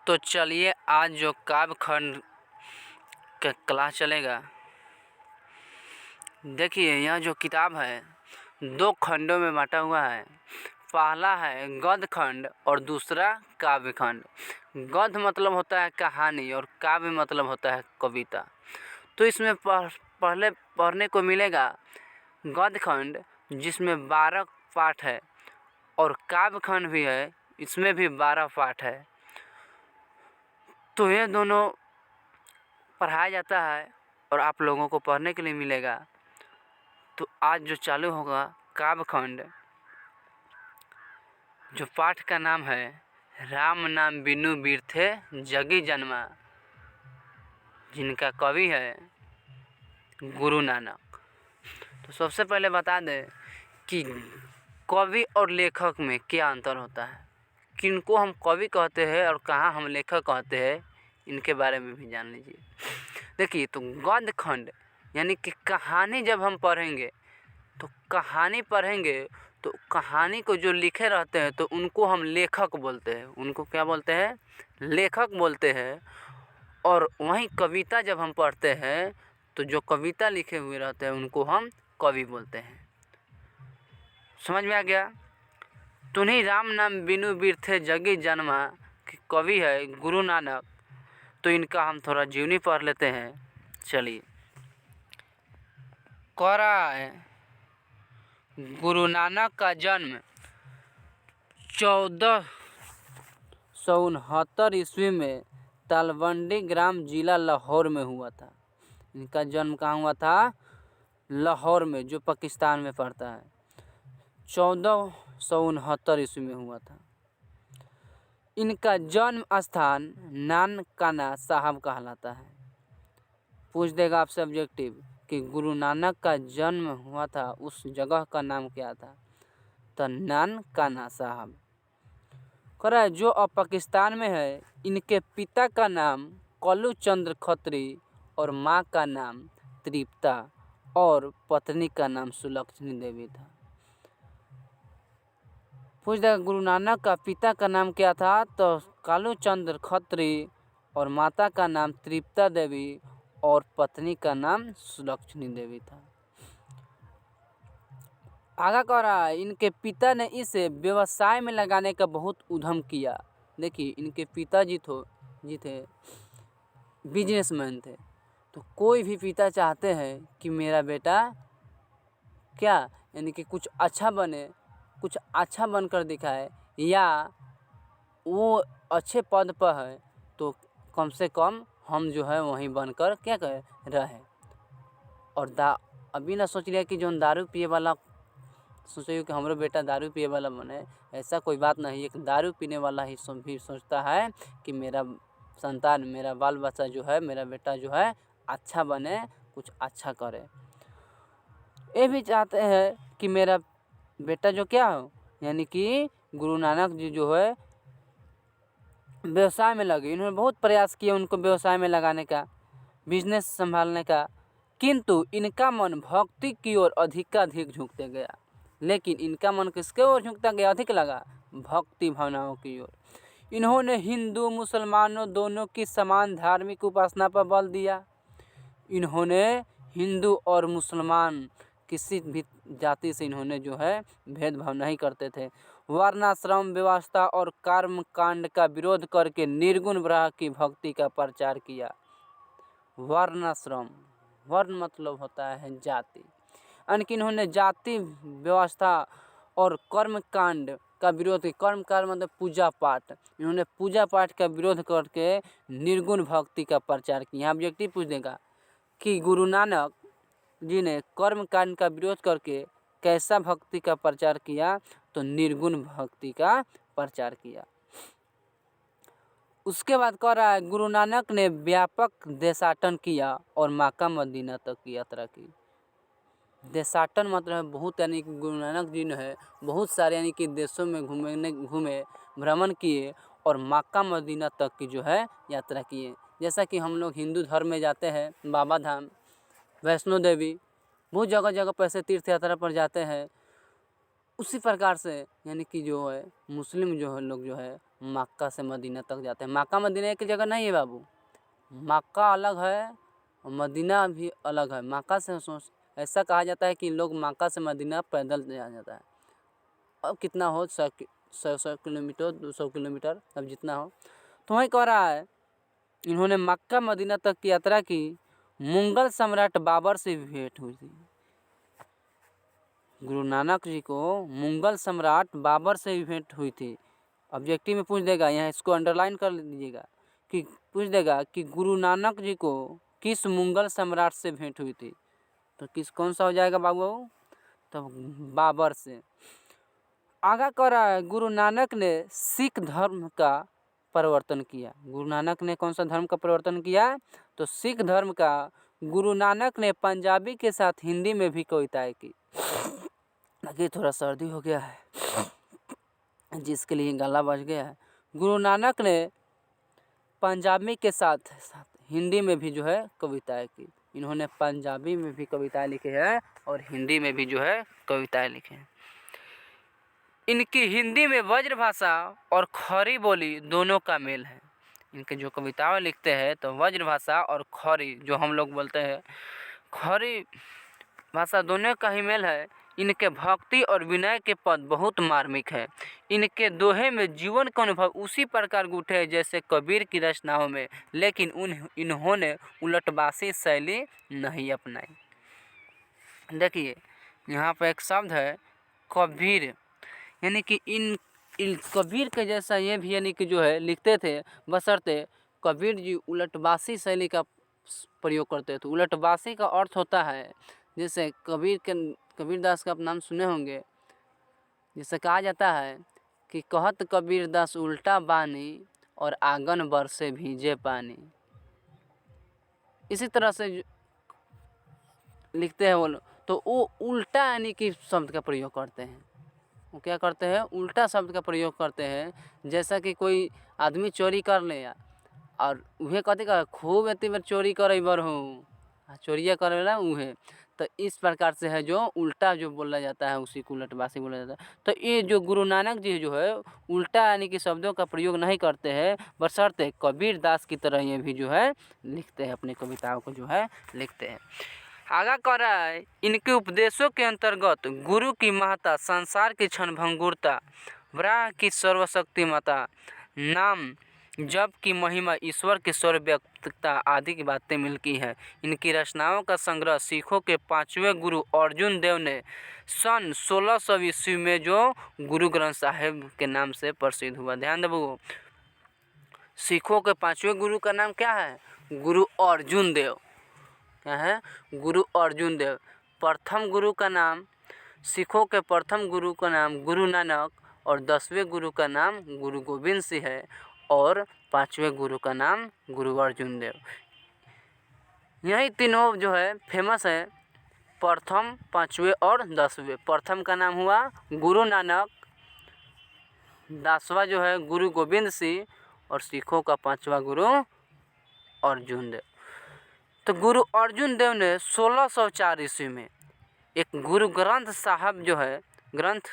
तो चलिए आज जो काव्य खंड का क्लास चलेगा। देखिए यह जो किताब है 2 खंडों में बांटा हुआ है। पहला है गद्य खंड और दूसरा काव्य खंड। गद्य मतलब होता है कहानी और काव्य मतलब होता है कविता। तो इसमें पहले पढ़ने को मिलेगा गद्य खंड जिसमें 12 पाठ है और काव्य खंड भी है, इसमें भी 12 पाठ है। तो ये दोनों पढ़ाया जाता है और आप लोगों को पढ़ने के लिए मिलेगा। तो आज जो चालू होगा काव्य खंड, जो पाठ का नाम है राम नाम बिनु बिरथे जगी जन्मा, जिनका कवि है गुरु नानक। तो सबसे पहले बता दें कि कवि और लेखक में क्या अंतर होता है, किनको हम कवि कहते हैं और कहाँ हम लेखक कहते हैं, इनके बारे में भी जान लीजिए। देखिए तो गद्य खंड यानी कि कहानी जब हम पढ़ेंगे तो कहानी को जो लिखे रहते हैं तो उनको हम लेखक बोलते हैं। उनको क्या बोलते हैं? लेखक बोलते हैं। और वहीं कविता जब हम पढ़ते हैं तो जो कविता लिखे हुए रहते हैं उनको हम कवि बोलते हैं। समझ में आ गया? तुम्हीं राम नाम बिनु बिरथे जगी जन्मा के कवि है गुरु नानक। तो इनका हम थोड़ा जीवनी पढ़ लेते हैं। चलिए, कह रहा है गुरु नानक का जन्म 1469 ईस्वी में तलवंडी ग्राम जिला लाहौर में हुआ था। इनका जन्म कहाँ हुआ था? लाहौर में, जो पाकिस्तान में पड़ता है। 1469 ईस्वी में हुआ था। इनका जन्म स्थान नानकाना साहब कहलाता है। पूछ देगा आपसे ऑब्जेक्टिव कि गुरु नानक का जन्म हुआ था उस जगह का नाम क्या था? तो नानकाना साहब। कह रहा है जो अब पाकिस्तान में है। इनके पिता का नाम कल्लू चंद्र खत्री और माँ का नाम तृप्ता और पत्नी का नाम सुलक्षणी देवी था। पूछ देगा गुरु नानक का पिता का नाम क्या था? तो कल्लू चंद्र खत्री और माता का नाम तृप्ता देवी और पत्नी का नाम सुलक्षणी देवी था। आगे कह रहा है इनके पिता ने इसे व्यवसाय में लगाने का बहुत उद्यम किया। देखिए इनके पिताजी जी थे बिजनेसमैन थे। तो कोई भी पिता चाहते हैं कि मेरा बेटा क्या यानी कि कुछ अच्छा बने, कुछ अच्छा बनकर दिखाए, या वो अच्छे पद पर है तो कम से कम हम जो है वहीं बनकर क्या करें, रहे। और अभी ना सोच लिया कि जो दारू पिए वाला सोचे कि हमारा बेटा दारू पिए वाला बने, ऐसा कोई बात नहीं। एक दारू पीने वाला ही भी सोचता है कि मेरा संतान, मेरा बाल बच्चा जो है, मेरा बेटा जो है अच्छा बने, कुछ अच्छा करे। ये भी चाहते हैं कि मेरा बेटा जो क्या हो, यानी कि गुरु नानक जी जो है व्यवसाय में लगे। इन्होंने बहुत प्रयास किया उनको व्यवसाय में लगाने का, बिजनेस संभालने का, किंतु इनका मन भक्ति की ओर अधिकाधिक झुकते गया। लेकिन इनका मन किसके ओर झुकता गया? अधिक लगा भक्ति भावनाओं की ओर। इन्होंने हिंदू मुसलमानों दोनों की समान धार्मिक उपासना पर बल दिया। इन्होंने हिंदू और मुसलमान किसी भी जाति से इन्होंने जो है भेदभाव नहीं करते थे। वर्णाश्रम व्यवस्था और कर्म कांड का विरोध करके निर्गुण ब्रह्म की भक्ति का प्रचार किया। वर्णाश्रम, वर्ण मतलब होता है जाति, यानी कि इन्होंने जाति व्यवस्था और कर्म कांड का विरोध किया। कर्म कांड मतलब पूजा पाठ। इन्होंने पूजा पाठ का विरोध करके निर्गुण भक्ति का प्रचार किया। यहाँ ऑब्जेक्टिव पूछ देगा कि गुरु नानक जी ने कर्म कांड का विरोध करके कैसा भक्ति का प्रचार किया? तो निर्गुण भक्ति का प्रचार किया। उसके बाद कह रहा है गुरु नानक ने व्यापक देशाटन किया और मक्का मदीना तक की यात्रा की। देशाटन मतलब बहुत, यानी कि गुरु नानक जी ने है बहुत सारे यानी कि देशों में घूमे, भ्रमण किए और मक्का मदीना तक की जो है यात्रा किए। जैसा कि हम लोग हिंदू धर्म में जाते हैं बाबा धाम, वैष्णो देवी, बहुत जगह जगह पर ऐसे तीर्थ यात्रा पर जाते हैं। उसी प्रकार से यानी कि जो है मुस्लिम जो है लोग जो है मक्का से मदीना तक जाते हैं। मक्का मदीना एक जगह नहीं है बाबू, मक्का अलग है और मदीना भी अलग है। मक्का से ऐसा कहा जाता है कि लोग मक्का से मदीना पैदल जा जाता है। अब कितना हो 100 किलोमीटर 200 किलोमीटर, अब जितना हो। तो वही कह रहा है इन्होंने मक्का मदीना तक की यात्रा की। मुगल सम्राट बाबर से भी भेंट हुई थी। गुरु नानक जी को मुगल सम्राट बाबर से भी भेंट हुई थी। ऑब्जेक्टिव में पूछ देगा, यहाँ इसको अंडरलाइन कर लीजिएगा कि पूछ देगा कि गुरु नानक जी को किस मुगल सम्राट से भेंट हुई थी। तो कौन सा हो जाएगा बाबू? तो बाबर से। आगा कह रहा है गुरु नानक ने सिख धर्म का परिवर्तन किया। गुरु नानक ने कौन सा धर्म का परिवर्तन किया? तो सिख धर्म का। गुरु नानक ने पंजाबी के साथ हिंदी में भी कविताएं की। लगे थोड़ा सर्दी हो गया है, जिसके लिए गला बच गया है। गुरु नानक ने पंजाबी के साथ हिंदी में भी जो है कविताएं की। इन्होंने पंजाबी में भी कविताएं लिखी है और हिंदी में भी जो है कविताएं लिखी हैं। इनकी हिंदी में वज्र भाषा और खड़ी बोली दोनों का मेल है। इनके जो कविताएं लिखते हैं तो वज्र भाषा और खड़ी, जो हम लोग बोलते हैं खड़ी भाषा, दोनों का ही मेल है। इनके भक्ति और विनय के पद बहुत मार्मिक है। इनके दोहे में जीवन का अनुभव उसी प्रकार गूंथे है जैसे कबीर की रचनाओं में, लेकिन इन्होंने उलटबासी शैली नहीं अपनाई। देखिए यहाँ पर एक शब्द है कबीर, यानी कि इन कबीर के जैसा ये भी यानी कि जो है लिखते थे, बशर्ते कबीर जी उलटबासी शैली का प्रयोग करते थे। उलटबासी का अर्थ होता है जैसे कबीरदास का आप नाम सुने होंगे, जिसे कहा जाता है कि कहत कबीरदास उल्टा बानी और आंगन बरसे भीजे पानी। इसी तरह से लिखते हैं वो लोग। तो वो उल्टा यानी कि शब्द का प्रयोग करते हैं। वो क्या करते हैं? उल्टा शब्द का प्रयोग करते हैं। जैसा कि कोई आदमी चोरी कर ले और उहे कहते का खूब एती बार चोरी करे बर हूँ, चोरिया करेला उहे। तो इस प्रकार से है जो उल्टा जो बोला जाता है उसी को उलटबासी बोला जाता है। तो ये जो गुरु नानक जी जो है उल्टा यानी कि शब्दों का प्रयोग नहीं करते हैं, बशर्ते कबीर दास की तरह ये भी जो है लिखते हैं, अपनी कविताओं को जो है लिखते हैं। आगा कर रहा है इनके उपदेशों के अंतर्गत गुरु की महत्ता, संसार की क्षणभंगुरता, ब्रह्म की सर्वशक्तिमता, नाम जप की महिमा, ईश्वर की सर्वव्यापकता आदि की बातें मिलती हैं। इनकी रचनाओं का संग्रह सिखों के 5वें गुरु अर्जुन देव ने सन 1600 ईस्वी में जो गुरु ग्रंथ साहिब के नाम से प्रसिद्ध हुआ। ध्यान देवो, सिखों के 5वें गुरु का नाम क्या है? गुरु अर्जुन देव। क्या है? गुरु अर्जुन देव। प्रथम गुरु का नाम, सिखों के प्रथम गुरु का नाम गुरु नानक और 10वें गुरु का नाम गुरु गोविंद सिंह है और 5वें गुरु का नाम गुरु अर्जुन देव। यही तीनों जो है फेमस है, प्रथम, 5वें और 10वें। प्रथम का नाम हुआ गुरु नानक, 10वां जो है गुरु गोविंद सिंह और सिखों का 5वां गुरु अर्जुन देव। तो गुरु अर्जुन देव ने 1604 ईस्वी में एक गुरु ग्रंथ साहब जो है ग्रंथ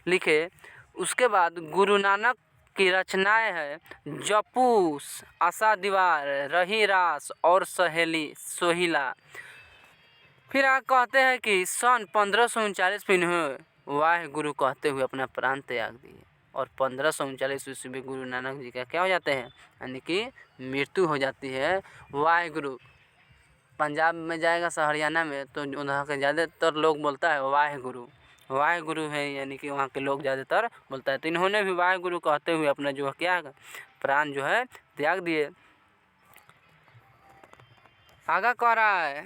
लिखे। उसके बाद गुरु नानक की रचनाएं है जपू, आशा दीवार, रही रास और सोहिला। फिर आप कहते हैं कि सन 1539 में इन्हें वाह गुरु कहते हुए अपना प्राण त्याग दिए और 1539 ईस्वी में गुरु नानक जी का क्या हो जाते हैं? यानी कि मृत्यु हो जाती है। वाह गुरु पंजाब में जाएगा, हरियाणा में, तो वहाँ के ज़्यादातर लोग बोलता है वाह गुरु है, यानी कि वहाँ के लोग ज़्यादातर बोलता है। तो इन्होंने भी वाह गुरु कहते हुए अपना जो क्या प्राण जो है त्याग दिए। आगा कह रहा है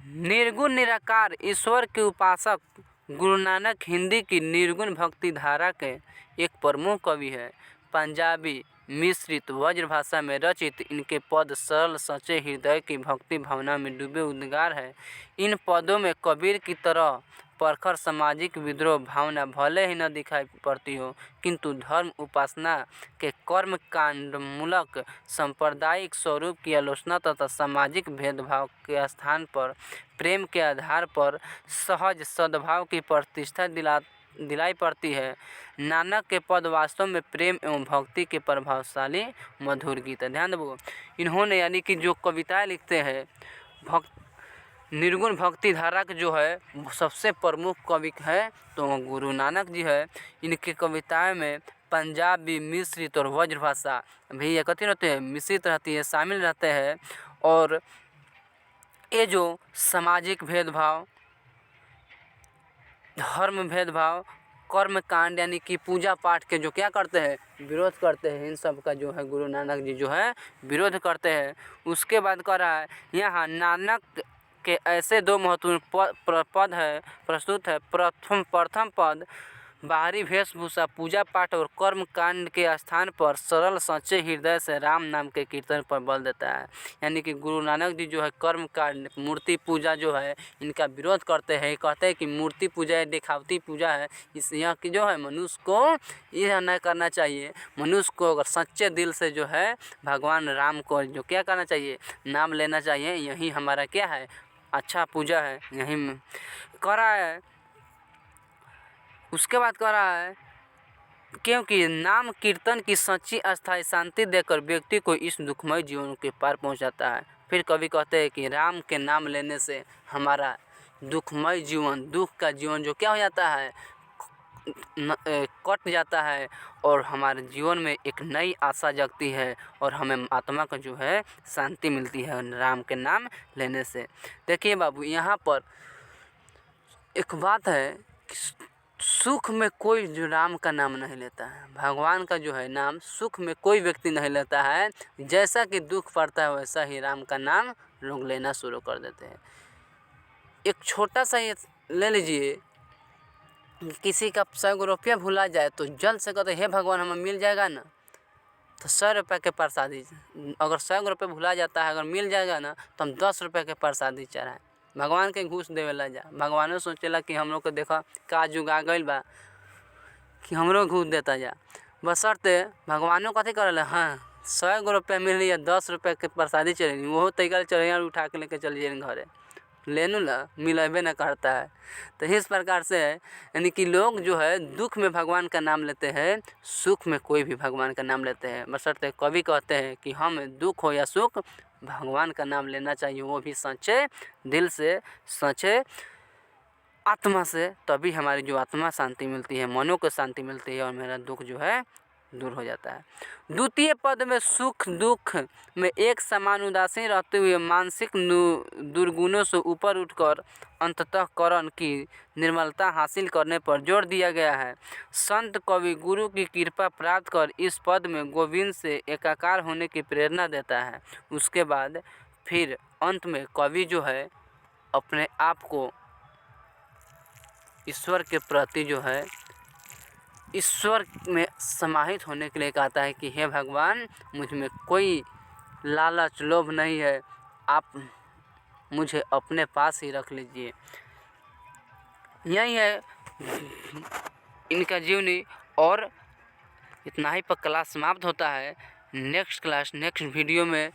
निर्गुण निराकार ईश्वर के उपासक गुरु नानक हिंदी की निर्गुण भक्ति धारा के एक प्रमुख कवि है। पंजाबी मिश्रित वज्र भाषा में रचित इनके पद सरल सच्चे हृदय की भक्ति भावना में डूबे उद्गार है। इन पदों में कबीर की तरह प्रखर सामाजिक विद्रोह भावना भले ही न दिखाई पड़ती हो, किंतु धर्म उपासना के कर्म कांड मूलक सांप्रदायिक स्वरूप की आलोचना तथा सामाजिक भेदभाव के स्थान पर प्रेम के आधार पर सहज सद्भाव की प्रतिष्ठा दिलाई पड़ती है। नानक के पद वास्तव में प्रेम एवं भक्ति के प्रभावशाली मधुर गीत है। ध्यान दो, इन्होंने यानी कि जो कविताएं लिखते हैं निर्गुण भक्ति धारा के जो है सबसे प्रमुख कवि है तो गुरु नानक जी है। इनके कविताएं में पंजाबी, मिश्रित और व्रज भाषा भी एकत्रित रहते हैं, मिश्रित रहती है, शामिल रहते हैं। और ये जो सामाजिक भेदभाव, धर्म भेदभाव, कर्म कांड यानी कि पूजा पाठ के जो क्या करते हैं, विरोध करते हैं, इन सब का जो है गुरु नानक जी जो है विरोध करते हैं। उसके बाद कह रहा है यहाँ नानक के ऐसे दो महत्वपूर्ण पद है प्रस्तुत है। प्रथम पद बाहरी वेशभूषा, पूजा पाठ और कर्म कांड के स्थान पर सरल सच्चे हृदय से राम नाम के कीर्तन पर बल देता है। यानी कि गुरु नानक जी जो है कर्म कांड, मूर्ति पूजा जो है इनका विरोध करते हैं। कहते हैं कि मूर्ति पूजा दिखावटी पूजा है, इस यहाँ की जो है मनुष्य को यह नहीं करना चाहिए। मनुष्य को अगर सच्चे दिल से जो है भगवान राम को जो क्या करना चाहिए, नाम लेना चाहिए। यही हमारा क्या है, अच्छा पूजा है, यही कह रहा है। उसके बाद कह रहा है क्योंकि नाम कीर्तन की सच्ची अस्थायी शांति देकर व्यक्ति को इस दुखमय जीवन के पार पहुंचाता है। फिर कवि कहते हैं कि राम के नाम लेने से हमारा दुखमय जीवन, दुख का जीवन जो क्या हो जाता है, कट जाता है और हमारे जीवन में एक नई आशा जगती है और हमें आत्मा को जो है शांति मिलती है राम के नाम लेने से। देखिए बाबू, यहाँ पर एक बात है कि सुख में कोई जो राम का नाम नहीं लेता है, भगवान का जो है नाम सुख में कोई व्यक्ति नहीं लेता है। जैसा कि दुख पड़ता है वैसा ही राम का नाम लोग लेना शुरू कर देते हैं। एक छोटा सा ये ले लीजिए, किसी का 100 रुपया भुला जाए तो जल्द से कहते हे भगवान हमें मिल जाएगा ना, तो 100 रुपये के प्रसादी, अगर 100 रुपये भुला जाता है अगर मिल जाएगा ना तो हम 10 रुपये के प्रसादी चढ़ाएं। भगवान के घूस देवेला जा, भगवानों सोचेला कि हम लोग को देखा का जुग आ गइल बा कि हमरो घूस देता जा। बशर्ते भगवानों कथी करेला, हाँ 100 रुपया मिल रही है, 10 रुपये के प्रसादी चढ़ेगी, वो तैयार चढ़िया उठा के लेके चल जाए घरे, लेनू ला मिलेबे न करता है। तो इस प्रकार से यानी कि लोग जो है दुख में भगवान का नाम लेते हैं, सुख में कोई भी भगवान का नाम लेते हैं। बशर्ते कवि कहते हैं कि हम दुख हो या सुख भगवान का नाम लेना चाहिए, वो भी सच्चे दिल से, सच्चे आत्मा से, तभी हमारी जो आत्मा शांति मिलती है, मनों को शांति मिलती है और मेरा दुख जो है दूर हो जाता है। द्वितीय पद में सुख दुख में एक समान उदासीन रहते हुए मानसिक दुर्गुणों से ऊपर उठकर अंतःकरण की निर्मलता हासिल करने पर जोर दिया गया है। संत कवि गुरु की कृपा प्राप्त कर इस पद में गोविंद से एकाकार होने की प्रेरणा देता है। उसके बाद फिर अंत में कवि जो है अपने आप को ईश्वर के प्रति जो है ईश्वर में समाहित होने के लिए कहता है कि हे भगवान मुझ में कोई लालच लोभ नहीं है, आप मुझे अपने पास ही रख लीजिए। यही है इनका जीवनी। और इतना ही पर क्लास समाप्त होता है। नेक्स्ट क्लास नेक्स्ट वीडियो में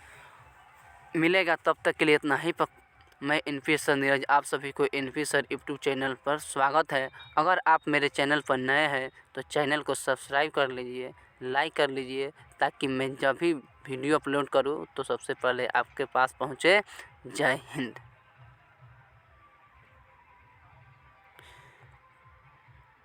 मिलेगा, तब तक के लिए इतना ही पर मैं एनपी सर नीरज आप सभी को एनपी सर यूट्यूब चैनल पर स्वागत है। अगर आप मेरे चैनल पर नए हैं तो चैनल को सब्सक्राइब कर लीजिए, लाइक कर लीजिए, ताकि मैं जब भी वीडियो अपलोड करूं तो सबसे पहले आपके पास पहुंचे। जय हिंद।